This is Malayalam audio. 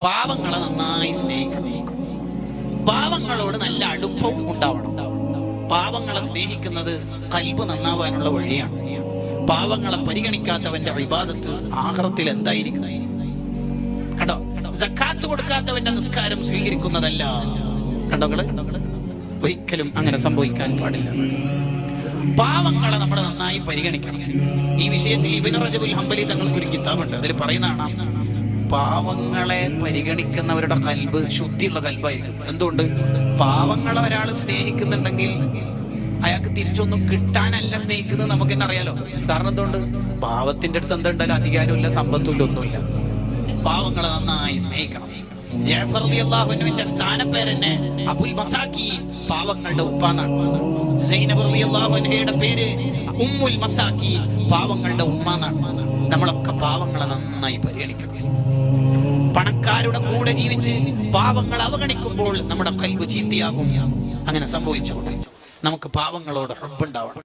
പാവങ്ങളെ നന്നായി സ്നേഹിക്കണം. പാവങ്ങളോട് നല്ല അടുപ്പവും ഉണ്ടാവണം. പാവങ്ങളെ സ്നേഹിക്കുന്നത് ഖൽബ് നന്നാവാനുള്ള വഴിയാണ്. പാവങ്ങളെ പരിഗണിക്കാത്തവന്റെ ഇബാദത്ത് ആഖിറത്തിൽ എന്തായിരിക്കും? കണ്ടോ, സക്കാത്ത് കൊടുക്കാത്തവന്റെ നിസ്കാരം സ്വീകരിക്കുന്നതല്ല. കണ്ടോ, ഒരിക്കലും അങ്ങനെ സംഭവിക്കാൻ പാടില്ല. പാവങ്ങളെ നമ്മൾ നന്നായി പരിഗണിക്കണം. ഈ വിഷയത്തിൽ ഇബ്നു റജബുൽ ഹംബലി തങ്ങൾക്ക് ഒരു കിതാബുണ്ട്. അതിൽ പറയുന്നതാണ്, പാവങ്ങളെ പരിഗണിക്കുന്നവരുടെ കൽബ് ശുദ്ധിയുള്ള കൽബായിരിക്കും. എന്തുകൊണ്ട്? പാവങ്ങളെ ഒരാൾ സ്നേഹിക്കുന്നുണ്ടെങ്കിൽ അയാൾക്ക് തിരിച്ചൊന്നും കിട്ടാനല്ല സ്നേഹിക്കുന്നത്. നമുക്ക് തന്നെ അറിയാലോ. കാരണം എന്തുകൊണ്ട്? പാവത്തിന്റെ അടുത്ത് എന്തുണ്ടല്ലോ, അധികാരമില്ല, സമ്പത്തുമില്ല, ഒന്നുമില്ല. പാവങ്ങളെ നന്നായി സ്നേഹിക്കണം. ജഅഫർ റളിയല്ലാഹു അൻഹുവിന്റെ സ്ഥാനപ്പേരന്നെ അബുൽ മസാക്കീൻ, പാവങ്ങളുടെ ഉപ്പാന്നാണ്. സൈനബ് റളിയല്ലാഹു അൻഹയുടെ പേര് ഉമ്മുൽ മസാക്കീൻ, പാവങ്ങളുടെ ഉമ്മാന്നാണ്. നമ്മളൊക്കെ പാവങ്ങളെ നന്നായി പരിഗണിക്കണം. പണക്കാരുടെ കൂടെ ജീവിച്ച് പാവങ്ങൾ അവഗണിക്കുമ്പോൾ നമ്മുടെ ഖൽബ് ചീത്തയാകും. അങ്ങനെ സംഭവിച്ചുകൊണ്ട് നമുക്ക് പാവങ്ങളോട് ഹുബ്ബുണ്ടാവണം.